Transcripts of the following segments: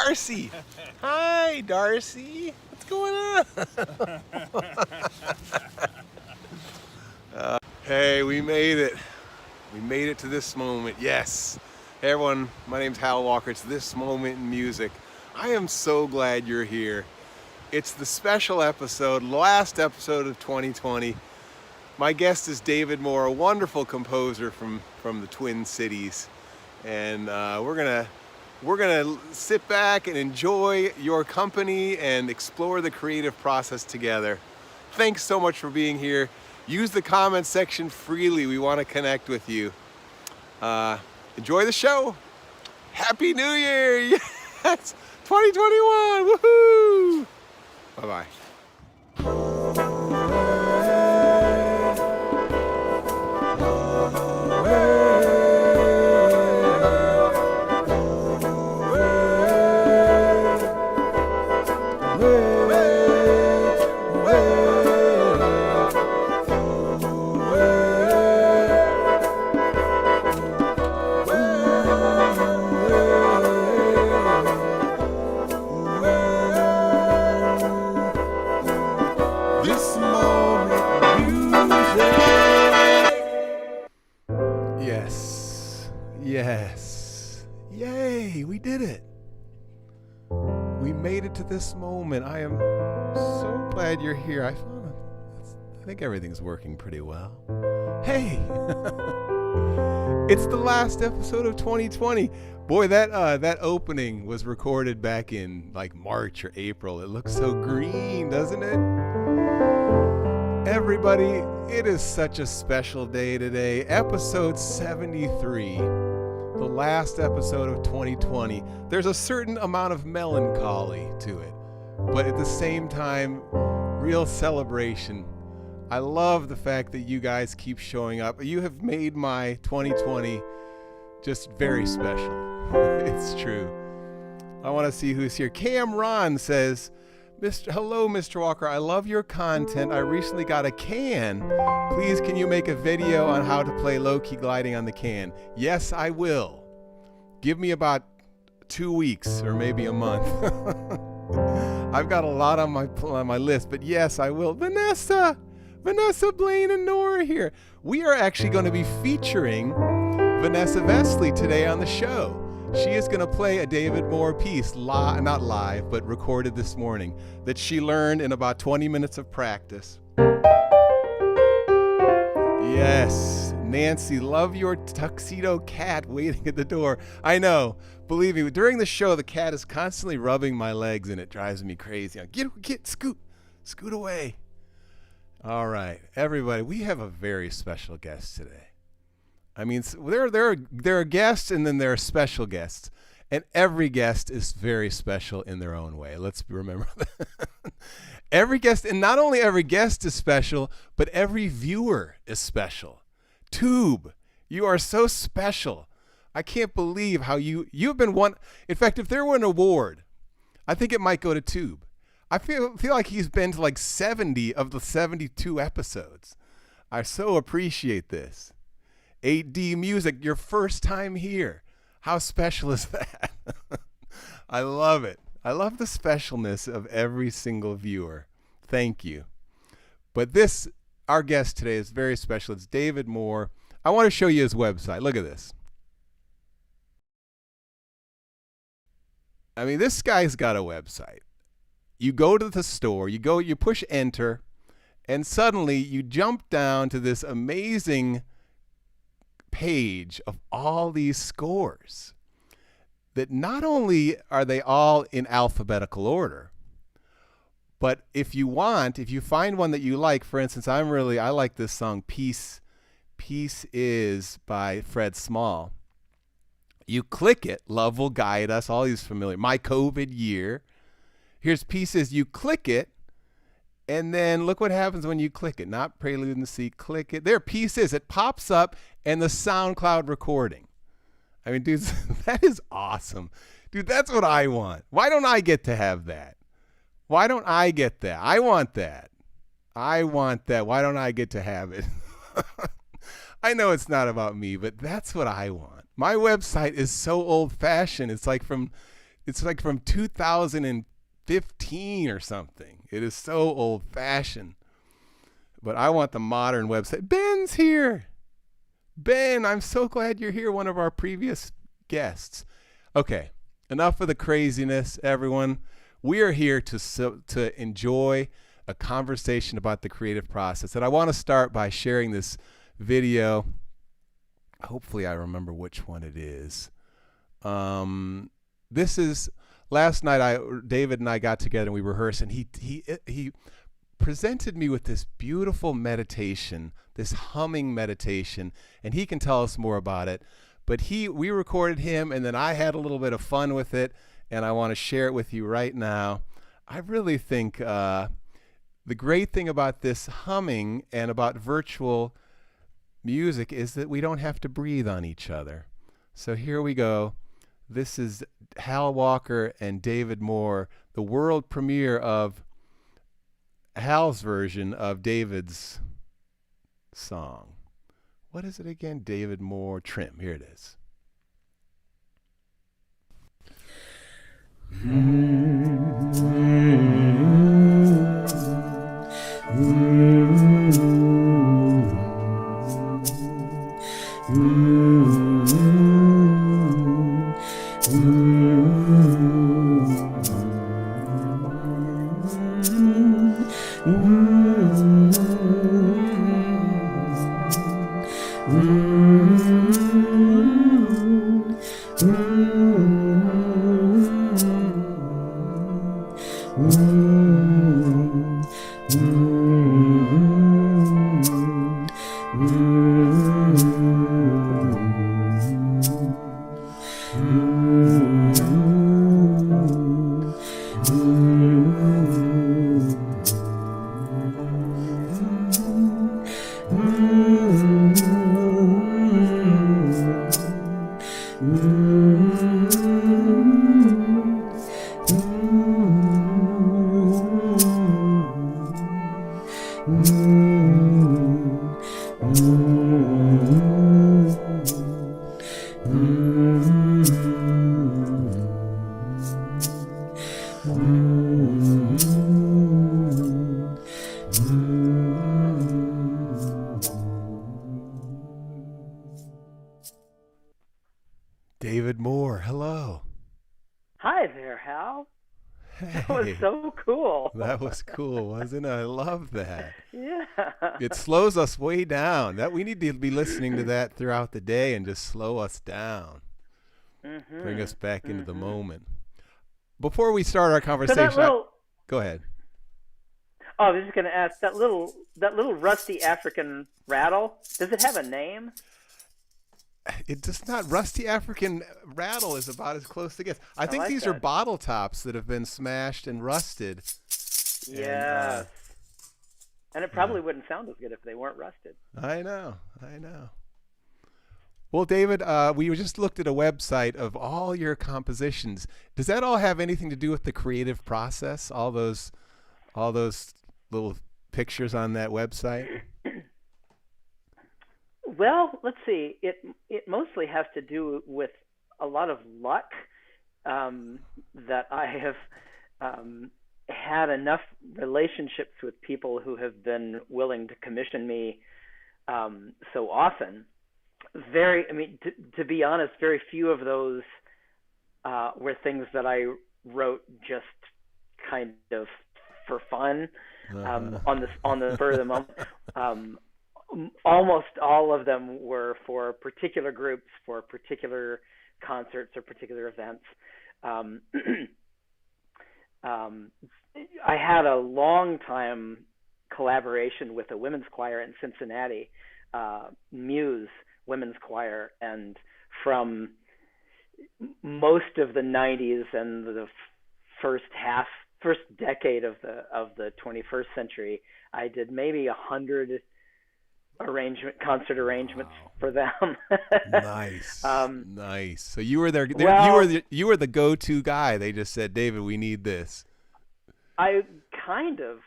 Darcy. Hi, Darcy. What's going on? Hey, we made it. We made it to this moment. Yes. Hey, everyone. My name's Hal Walker. It's This Moment in Music. I am so glad you're here. It's the special episode, last episode of 2020. My guest is David Moore, a wonderful composer from the Twin Cities. And we're gonna sit back and enjoy your company and explore the creative process together. Thanks so much for being here. Use the comment section freely. We want to connect with you. Enjoy the show. Happy New Year! Yes, 2021. Woohoo! Bye bye. Yes. Yay, we did it. We made it to this moment. I am so glad you're here. I think everything's working pretty well. Hey, it's the last episode of 2020. Boy, that opening was recorded back in like March or April. It looks so green, doesn't it? Everybody, it is such a special day today. Episode 73. The last episode of 2020. There's a certain amount of melancholy to it, but at the same time, real celebration. I love the fact that you guys keep showing up. You have made my 2020 just very special. It's true. I want to see who's here. Cam Ron says, Hello, Mr. Walker. I love your content. I recently got a can. Please, can you make a video on how to play low-key gliding on the can? Yes, I will. Give me about 2 weeks or maybe a month. I've got a lot on my list, but yes, I will. Vanessa, Blaine, and Nora here. We are actually going to be featuring Vanessa Vesely today on the show. She is going to play a David Moore piece, not live, but recorded this morning, that she learned in about 20 minutes of practice. Yes, Nancy, love your tuxedo cat waiting at the door. I know, believe me, during the show, the cat is constantly rubbing my legs and it drives me crazy. Scoot away. All right, everybody, we have a very special guest today. I mean, there are guests and then there are special guests, and every guest is very special in their own way. Let's remember that. Every guest, and not only every guest is special, but every viewer is special. Tube, you are so special. I can't believe how you've been one. In fact, if there were an award, I think it might go to Tube. I feel like he's been to like 70 of the 72 episodes. I so appreciate this. 8D Music, your first time here. How special is that? I love it. I love the specialness of every single viewer. Thank you. But our guest today is very special. It's David Moore. I want to show you his website. Look at this. I mean, this guy's got a website. You go to the store, you push enter, and suddenly you jump down to this amazing page of all these scores that not only are they all in alphabetical order, but if you find one that you like, for instance, I like this song, Peace Is by Fred Small. You click it, Love Will Guide Us, all these familiar, My COVID Year. Here's Peace Is, you click it, and then look what happens when you click it. Not Prelude No, click it. There, Peace Is. It pops up and the SoundCloud recording. I mean, dude, that is awesome. Dude, that's what I want. Why don't I get to have that? Why don't I get that? I want that. Why don't I get to have it? I know it's not about me, but that's what I want. My website is so old-fashioned. It's like from It's like from 2015 or something. It is so old fashioned. But I want the modern website. Ben's here. Ben, I'm so glad you're here, one of our previous guests. Okay, enough of the craziness, everyone. We are here to enjoy a conversation about the creative process. And I want to start by sharing this video. Hopefully I remember which one it is. This is, last night David and I got together and we rehearsed, and he presented me with this beautiful meditation, this humming meditation, and he can tell us more about it. But we recorded him, and then I had a little bit of fun with it, and I want to share it with you right now. I really think the great thing about this humming and about virtual music is that we don't have to breathe on each other. So here we go. This is Hal Walker and David Moore, the world premiere of Hal's version of David's song. What is it again? David Moore Trim. Here it is. David Moore, hello. Hi there, Hal. Hey, that was so cool. That was cool, wasn't it? I love that. Yeah. It slows us way down. That we need to be listening to that throughout the day and just slow us down. Mm-hmm. Bring us back into the moment. Before we start our conversation, go ahead. Oh, I was just going to ask, that little rusty African rattle, does it have a name? It does not. Rusty African rattle is about as close to gets. I think these are bottle tops that have been smashed and rusted. Yeah. And it probably wouldn't sound as good if they weren't rusted. I know. Well, David, we just looked at a website of all your compositions. Does that all have anything to do with the creative process? All those little pictures on that website? Well, let's see. It mostly has to do with a lot of luck that I have had enough relationships with people who have been willing to commission me so often. To be honest, very few of those were things that I wrote just kind of for fun on the spur of the moment. Almost all of them were for particular groups, for particular concerts or particular events. I had a long time collaboration with a women's choir in Cincinnati, Muse Women's Choir, and from most of the 90s and the first decade of the 21st century, I did maybe 100 concert arrangements for them. Nice. Nice. So you were there. You were the go-to guy. They just said, David, we need this. I kind of,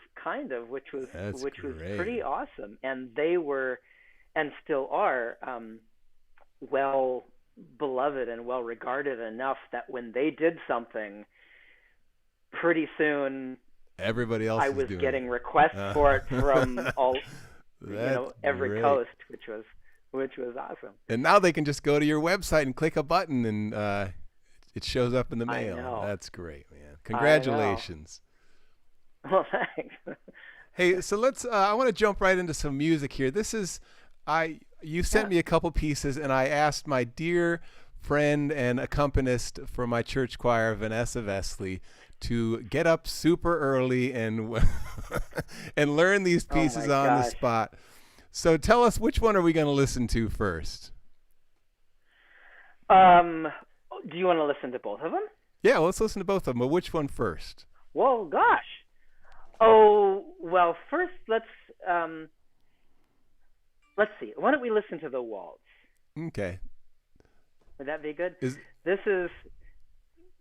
which was pretty awesome. And they were, and still are, well beloved and well regarded enough that when they did something, pretty soon Everybody else I is was doing getting it. requests for it from all, That's every great. coast, which was awesome. And now they can just go to your website and click a button, and it shows up in the I mail. know. That's great, man. I know. Congratulations. Well, thanks. Hey, so let's. I want to jump right into some music here. This is, you sent Yeah. me a couple pieces, and I asked my dear friend and accompanist for my church choir, Vanessa Vesley, to get up super early and and learn these Oh pieces my on the gosh. spot. So tell us, which one are we going to listen to first? Um, do you want to listen to both of them? Yeah, let's listen to both of them. But which one first? Well, gosh. Oh, well, first um let's see. Why don't we listen to the Waltz? Okay. Would that be good? Is This is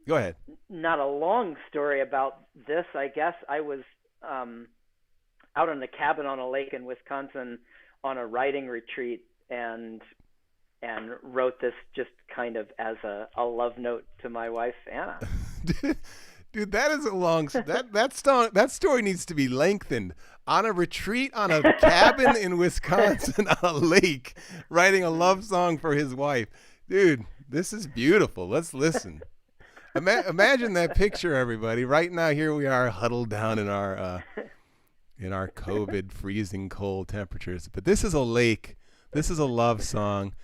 Go ahead. not a long story about this, I guess. I was out in a cabin on a lake in Wisconsin on a writing retreat and wrote this just kind of as a love note to my wife Anna. Dude, that is a long that story needs to be lengthened. On a retreat on a cabin in Wisconsin on a lake, writing a love song for his wife. Dude, this is beautiful. Let's listen. Imagine that picture, everybody. Right now, here we are huddled down in our COVID freezing cold temperatures. But this is a lake. This is a love song,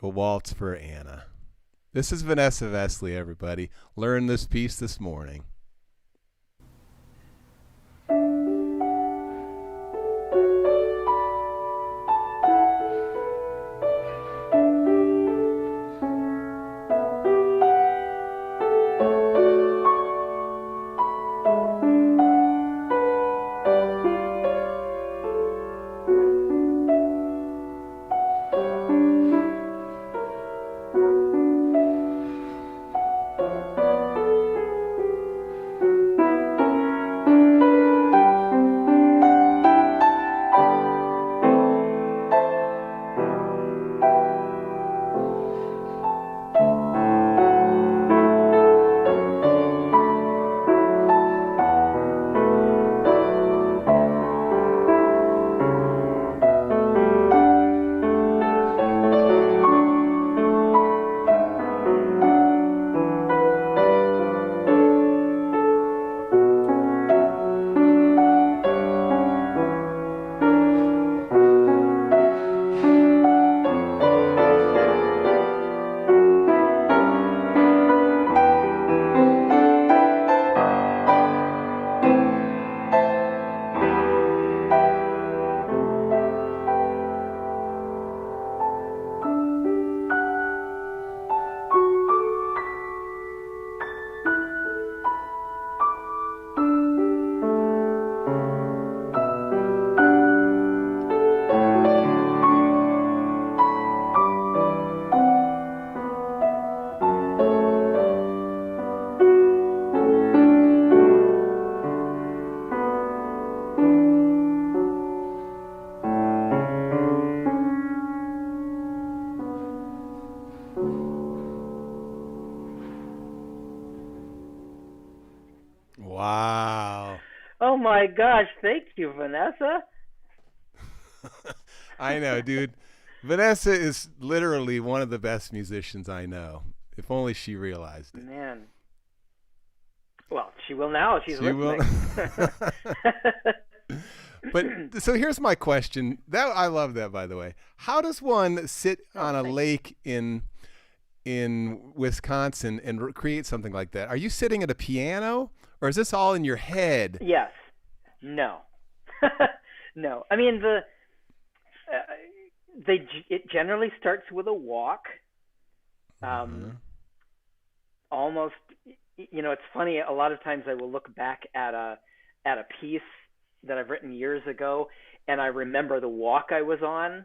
a waltz for Anna. This is Vanessa Vesley, everybody. Learn this piece this morning. Wow. Oh my gosh, thank you, Vanessa. I know, dude. Vanessa is literally one of the best musicians I know. If only she realized it. Man. Well, she will now. She's She will. listening. But so here's my question. That I love that, by the way. How does one sit on a thanks. lake in Wisconsin and create something like that? Are you sitting at a piano, or is this all in your head? Yes. No. No. I mean it generally starts with a walk. Almost, it's funny. A lot of times I will look back at a piece that I've written years ago, and I remember the walk I was on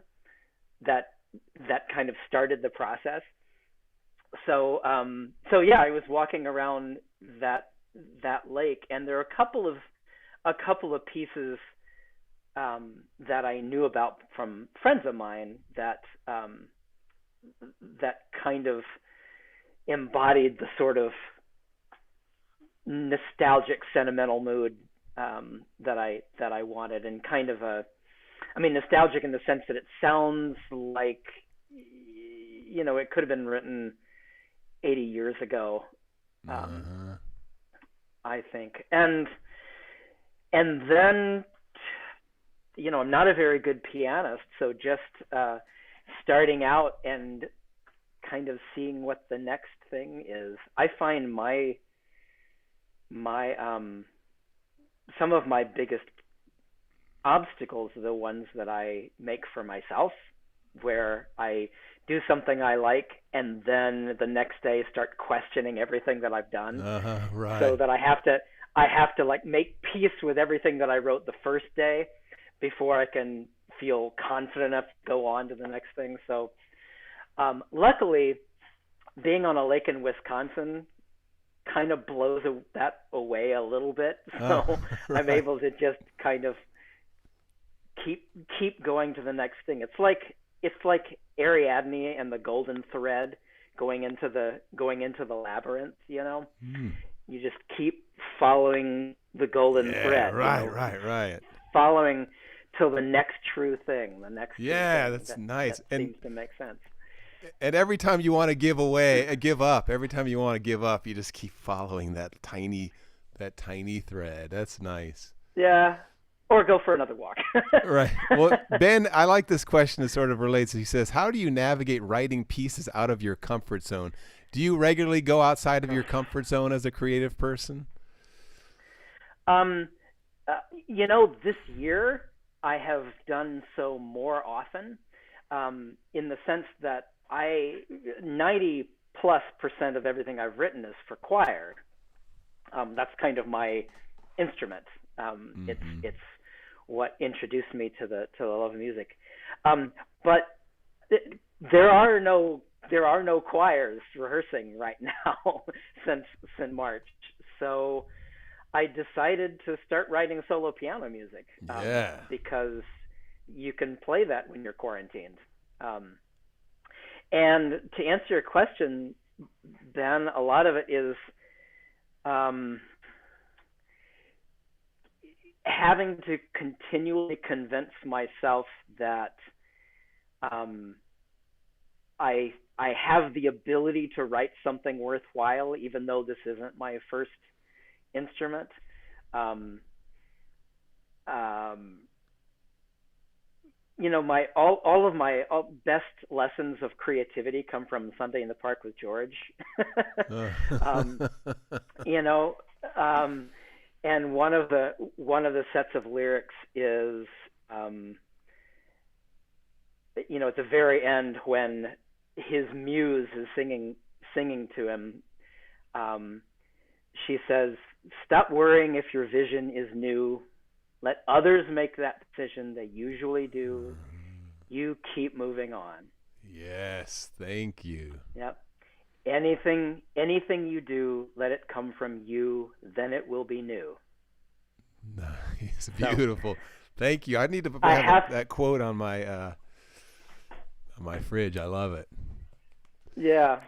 that kind of started the process. So yeah, I was walking around that lake, and there are a couple of pieces that I knew about from friends of mine that kind of embodied the sort of nostalgic, sentimental mood that I wanted, and kind of nostalgic in the sense that it sounds like, it could have been written 80 years ago, I think. And then, I'm not a very good pianist, so just starting out and kind of seeing what the next thing is. I find my some of my biggest obstacles are the ones that I make for myself, where I do something I like and then the next day start questioning everything that I've done. Right. So that I have to like make peace with everything that I wrote the first day before I can feel confident enough to go on to the next thing. So luckily, being on a lake in Wisconsin kind of blows that away a little bit. So right. I'm able to just kind of keep going to the next thing. It's like Ariadne and the golden thread going into the labyrinth, You just keep following the golden thread. Right. Following till the next true thing, that's nice. That seems to make sense. And every time you want to give up, you just keep following that tiny thread. That's nice. Yeah. Or go for another walk. Right. Well, Ben, I like this question that sort of relates. He says, how do you navigate writing pieces out of your comfort zone? Do you regularly go outside of your comfort zone as a creative person? This year I have done so more often, in the sense that 90+% of everything I've written is for choir. That's kind of my instrument. It's what introduced me to the love of music. But there are no choirs rehearsing right now since March. So I decided to start writing solo piano music. Because you can play that when you're quarantined. And to answer your question, Ben, a lot of it is having to continually convince myself that I have the ability to write something worthwhile, even though this isn't my first instrument. All of my best lessons of creativity come from Sunday in the Park with George. And one of the sets of lyrics is, at the very end when his muse is singing to him, she says, "Stop worrying if your vision is new. Let others make that decision. They usually do. You keep moving on." Yes, thank you. Yep. Anything you do, let it come from you, then it will be new. Nice. Beautiful. Thank you. I need to have that quote on my fridge. I love it. Yeah.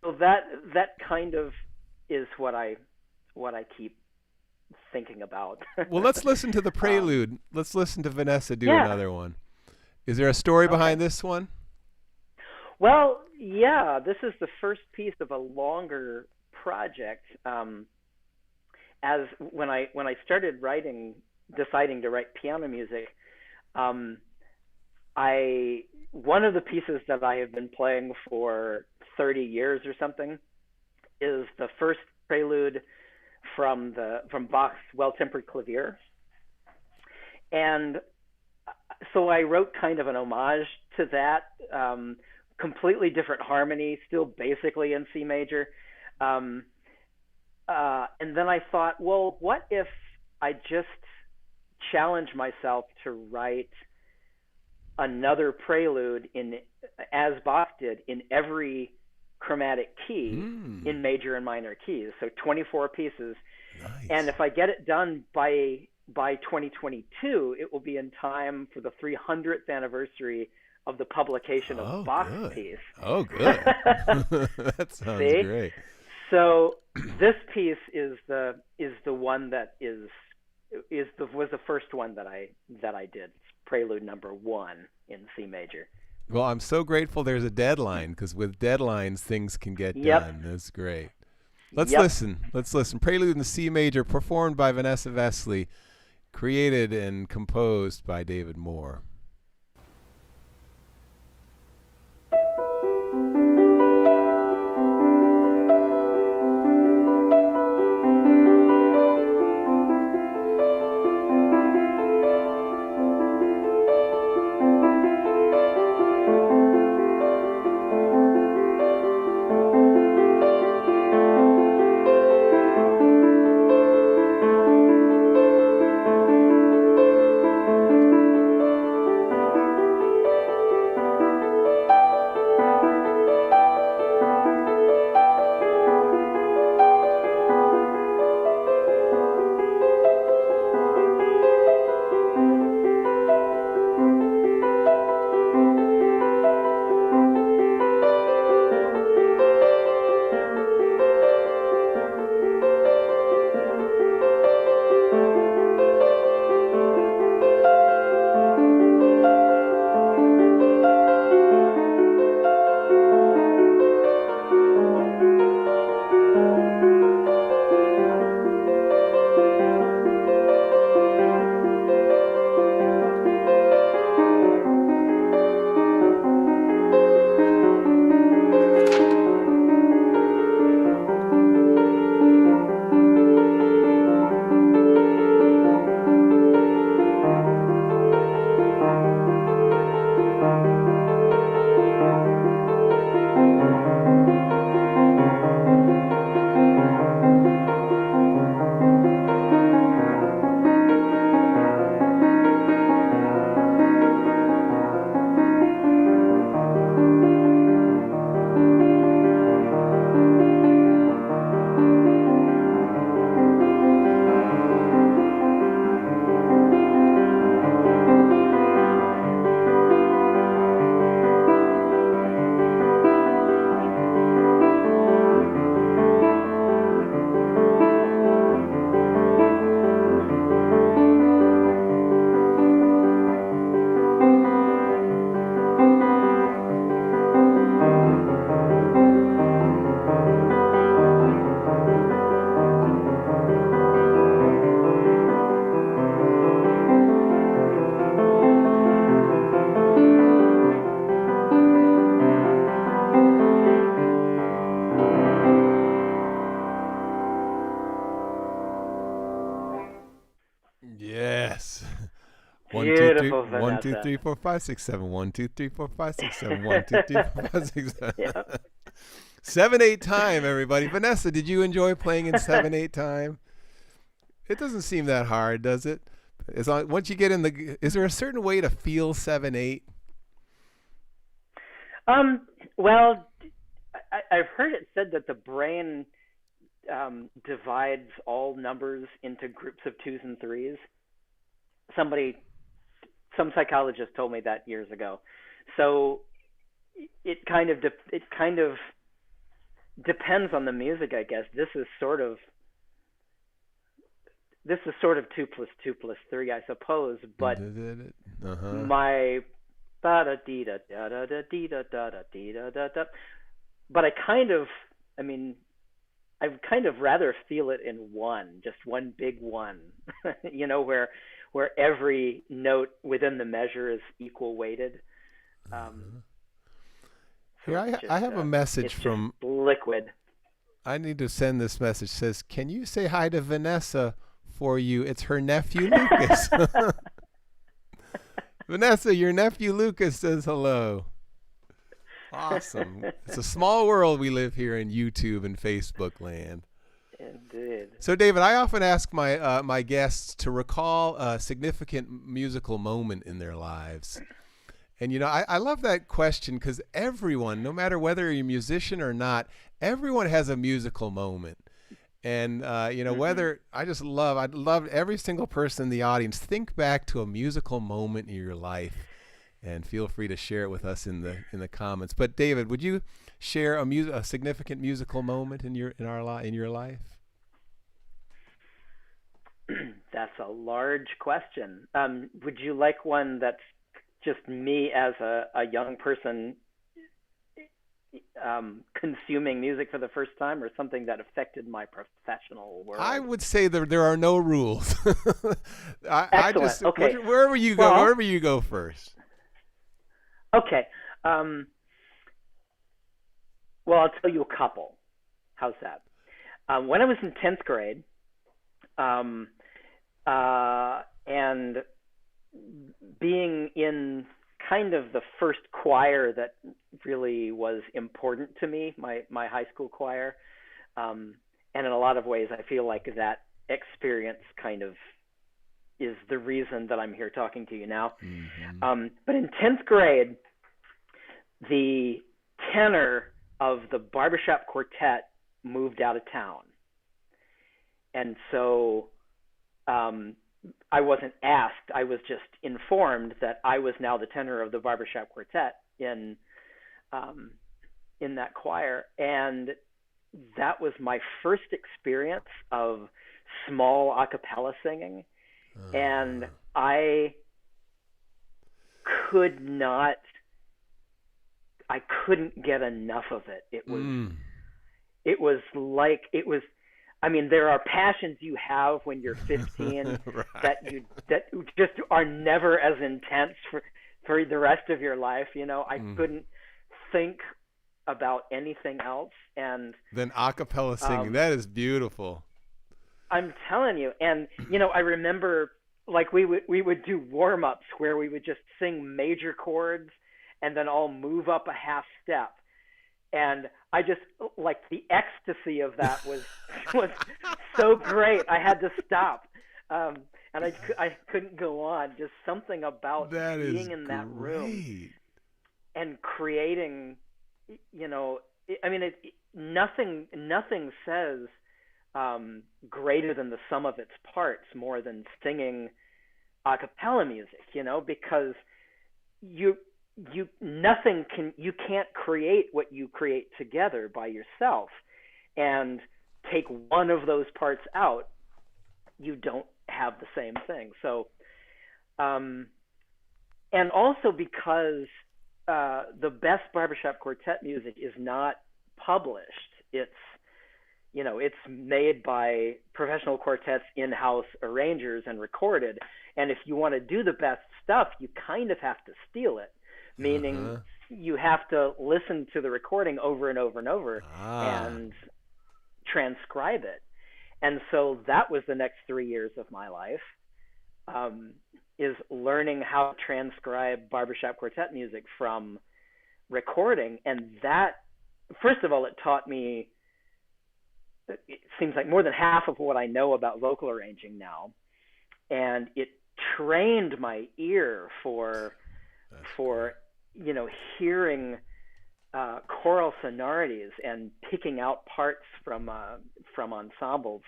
So that kind of is what I keep thinking about. Well, let's listen to the prelude. Let's listen to Vanessa do another one. Is there a story behind this one? Well, yeah, this is the first piece of a longer project. As when I started deciding to write piano music, one of the pieces that I have been playing for 30 years or something is the first prelude from Bach's Well-Tempered Clavier. And so I wrote kind of an homage to that, completely different harmony, still basically in C major. And then I thought, well, what if I just challenge myself to write another prelude as Bach did, in every chromatic key, in major and minor keys, so 24 pieces. Nice. And if I get it done by 2022, it will be in time for the 300th anniversary of the publication of Bach's good. piece. Oh, good. That sounds See? great. So this piece is the one that was the first one that I did. It's Prelude number 1 in C major. Well, I'm so grateful there's a deadline, because with deadlines things can get done. That's great. Let's listen. Let's listen. Prelude in C major, performed by Vanessa Vesely, created and composed by David Moore. Yes. Beautiful, 1, 2, Vanessa. 3, 4, 5, 6, 7. 1, 2, 3, 4, 5, 6, 7. 1, 2, 3, 4, 5, 6, 7. Yep. 7/8 time, everybody. Vanessa, did you enjoy playing in 7/8 time? It doesn't seem that hard, does it? Once you get in is there a certain way to feel 7/8? Well, I've heard it said that the brain divides all numbers into groups of 2s and 3s. Some psychologist told me that years ago. So it kind of depends on the music, I guess. This is sort of 2 plus 2 plus 3, I suppose. But my da da dee da da da da dee da da da dee da da da. But I kind of rather feel it in one, just one big one, where every note within the measure is equal weighted. Here, I have a message from Liquid. I need to send this message. It says, can you say hi to Vanessa for you? It's her nephew, Lucas. Vanessa, your nephew, Lucas, says hello. Awesome. It's a small world we live here in YouTube and Facebook land. Indeed. So, David, I often ask my guests to recall a significant musical moment in their lives. And, I love that question because everyone, no matter whether you're a musician or not, everyone has a musical moment. And, whether I'd love every single person in the audience, think back to a musical moment in your life and feel free to share it with us in the comments. But David, would you share a significant musical moment in your life? That's a large question. Would you like one that's just me as a young person consuming music for the first time, or something that affected my professional world? I would say there are no rules. I Excellent. just Okay. wherever you go, Well, wherever you go first. okay. Well, I'll tell you a couple. How's that? When I was in 10th grade, um, and being in kind of the first choir that really was important to me, my high school choir, and in a lot of ways, I feel like that experience kind of is the reason that I'm here talking to you now. Mm-hmm. But in 10th grade, the tenor of the barbershop quartet moved out of town. And so I wasn't asked, I was just informed that I was now the tenor of the barbershop quartet in that choir. And that was my first experience of small a cappella singing. And I couldn't get enough of it. I mean, there are passions you have when you're 15 Right. that just are never as intense for the rest of your life. I couldn't think about anything else. And then a cappella singing, that is beautiful. I'm telling you. And I remember, like, we would do warm-ups where we would just sing major chords and then all move up a half step. And I just, like, the ecstasy of that was so great. I had to stop. And I couldn't go on. Just something about being in that room and creating, I mean, nothing says greater than the sum of its parts more than singing a cappella music, because you can't create what you create together by yourself, and take one of those parts out, you don't have the same thing. So, and also because the best barbershop quartet music is not published. It's made by professional quartets, in-house arrangers, and recorded. And if you want to do the best stuff, you kind of have to steal it, meaning you have to listen to the recording over and over and over and transcribe it. And so that was the next 3 years of my life, is learning how to transcribe barbershop quartet music from recording. And that, first of all, it taught me, it seems like, more than half of what I know about vocal arranging now. And it trained my ear for hearing choral sonorities and picking out parts from ensembles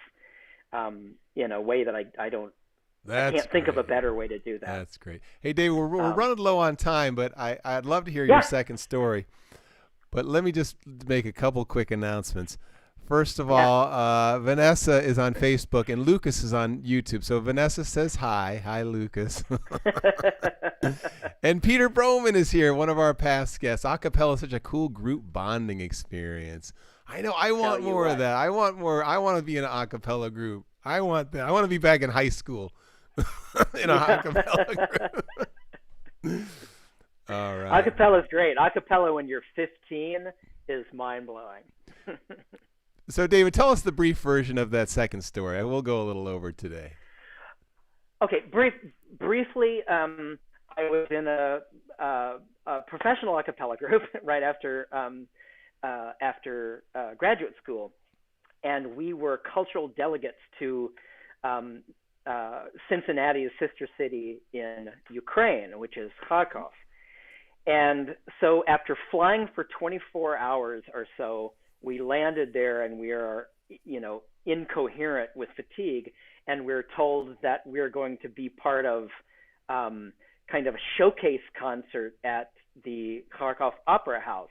in a way that I can't think of a better way to do that. That's great. Hey, Dave, we're running low on time, but I'd love to hear your second story. But let me just make a couple quick announcements. First of all, Vanessa is on Facebook and Lucas is on YouTube. So Vanessa says hi. Hi, Lucas. And Peter Broman is here, one of our past guests. Acapella is such a cool group bonding experience. I know. I want more of that. I want more. I want to be in an acapella group. I want that. I want to be back in high school in an acapella group. All right. Acapella is great. Acapella when you're 15 is mind-blowing. So, David, tell us the brief version of that second story. I will go a little over today. Okay, briefly, I was in a professional a cappella group right after graduate school, and we were cultural delegates to Cincinnati's sister city in Ukraine, which is Kharkov. And so after flying for 24 hours or so, we landed there, and we are, incoherent with fatigue, and we're told that we're going to be part of kind of a showcase concert at the Krakow Opera House,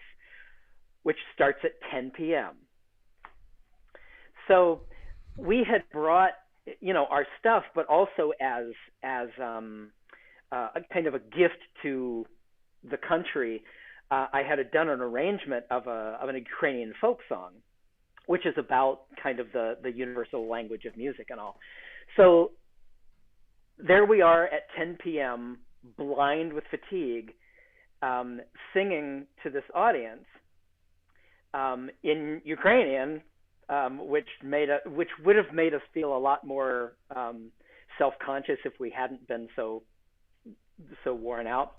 which starts at 10 p.m. So we had brought, our stuff, but also as a kind of a gift to the country. I had done an arrangement of an Ukrainian folk song, which is about kind of the universal language of music and all. So there we are at 10 p.m., blind with fatigue, singing to this audience in Ukrainian, which would have made us feel a lot more self-conscious if we hadn't been so worn out.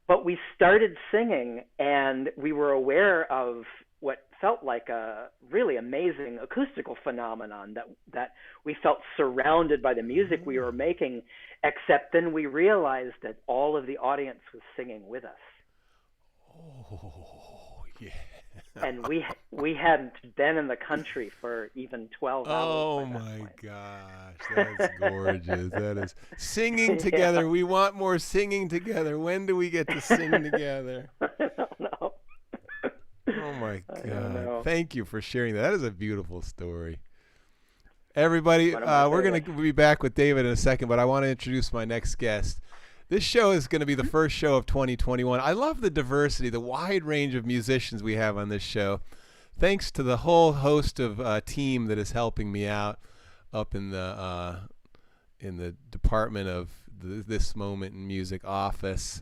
But we started singing, and we were aware of what felt like a really amazing acoustical phenomenon, that we felt surrounded by the music we were making, except then we realized that all of the audience was singing with us. Oh, yeah. And we hadn't been in the country for even 12 hours. Oh my gosh, that's gorgeous. That is singing together. Yeah. We want more singing together. When do we get to sing together? I don't know. Oh my God. Thank you for sharing that. That is a beautiful story. Everybody, we're going to be back with David in a second, but I want to introduce my next guest. This show is going to be the first show of 2021. I love the diversity, the wide range of musicians we have on this show. Thanks to the whole host of team that is helping me out up in the Department of This Moment in Music office.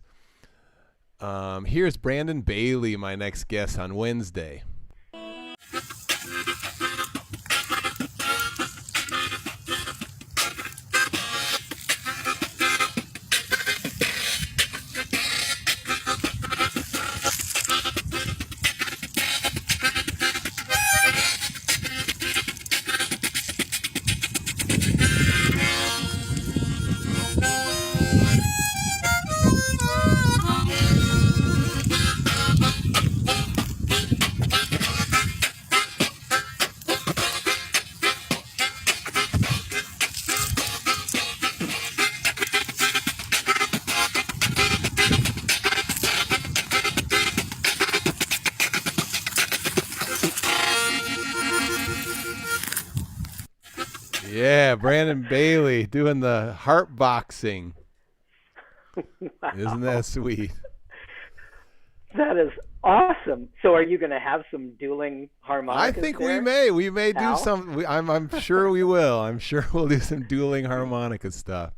Here's Brandon Bailey, my next guest on Wednesday. Yeah, Brandon Bailey doing the harp boxing. Wow. Isn't that sweet? That is awesome. So are you going to have some dueling harmonicas? I think there? we may do some. I'm sure we will. I'm sure we'll do some dueling harmonica stuff.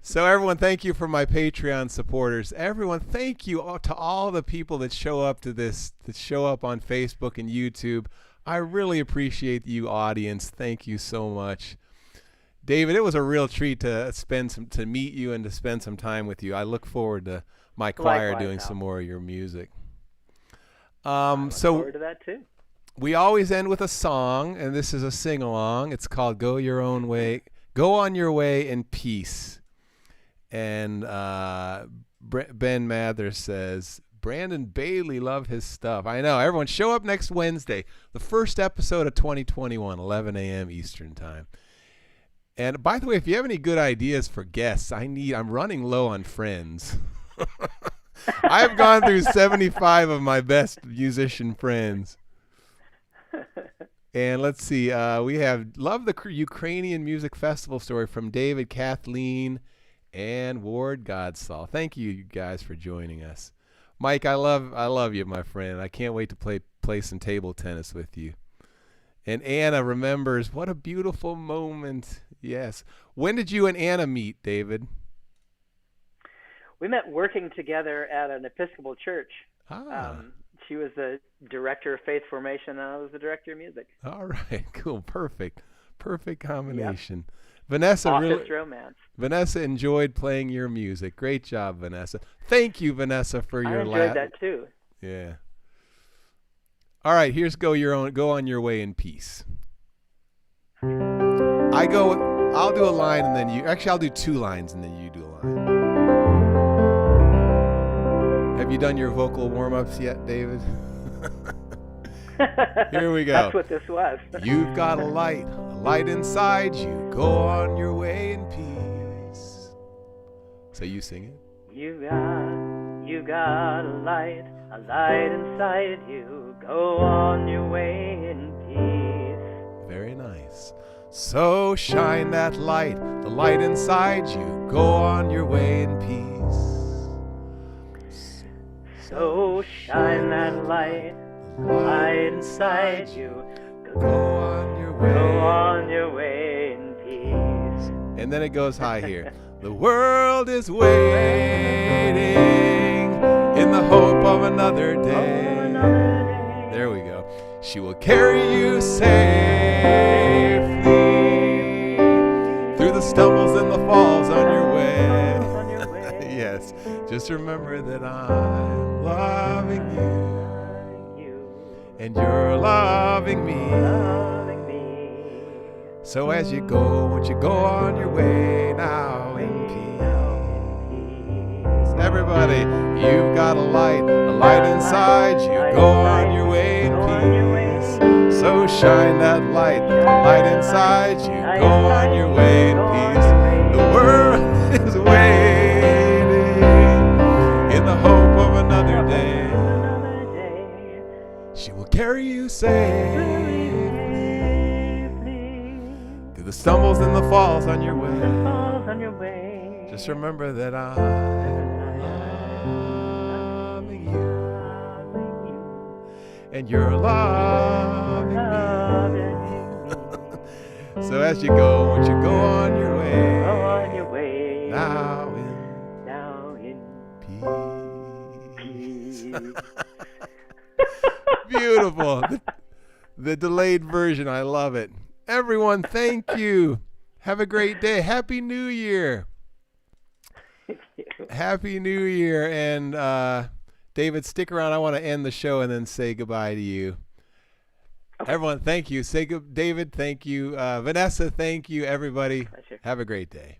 So everyone, thank you for my Patreon supporters. Everyone, thank you to all the people that show up to this, that show up on Facebook and YouTube. I really appreciate you, audience. Thank you so much. David, it was a real treat to meet you and to spend some time with you. I look forward to my choir doing some more of your music. I look forward to that too. We always end with a song, and this is a sing-along. It's called Go Your Own Way. Go on your way in peace. And Ben Mather says, Brandon Bailey, love his stuff. I know. Everyone, show up next Wednesday, the first episode of 2021, 11 a.m. Eastern Time. And by the way, if you have any good ideas for guests, I'm running low on friends. I've gone through 75 of my best musician friends. And let's see, we have love the Ukrainian Music Festival story from David, Kathleen, and Ward Godsall. Thank you guys for joining us. Mike, I love you, my friend. I can't wait to play some table tennis with you. And Anna remembers, what a beautiful moment. Yes. When did you and Anna meet, David? We met working together at an Episcopal church. She was the director of faith formation, and I was the director of music. All right, cool, perfect combination. Yep. Office romance. Vanessa enjoyed playing your music. Great job, Vanessa. Thank you, Vanessa, for your I enjoyed that too. Yeah. All right, here's Go on your way in peace. I'll do a line and then you. Actually, I'll do two lines and then you do a line. Have you done your vocal warm-ups yet, David? Here we go. That's what this was. You've got a light inside you. Go on your way in peace. So you sing it. You got a light inside you. Go on your way in peace. Very nice. So shine that light, the light inside you. Go on your way in peace. So shine that light inside you. Go on your way. Go on your way in peace. And then it goes high here. The world is waiting in the hope of another day. There we go. She will carry you safely through the stumbles and the falls on your way. Yes, just remember that I'm loving you and you're loving me. So as you go, won't you go on your way now in peace? Everybody, you've got a light inside you. Go on your way in peace. So shine that light inside you. Go on your way in peace. The world is waiting in the hope of another day. She will carry you safely through the stumbles and the falls on your way. Just remember that I'm loving you and you're loving me. So as you go, won't you go on your way? Now in peace. Beautiful. The delayed version. I love it. Everyone, thank you. Have a great day. Happy New Year. Happy New Year. And David, stick around. I want to end the show and then say goodbye to you. Okay. Everyone, thank you. David, thank you. Vanessa, thank you. Everybody, Pleasure. Have a great day.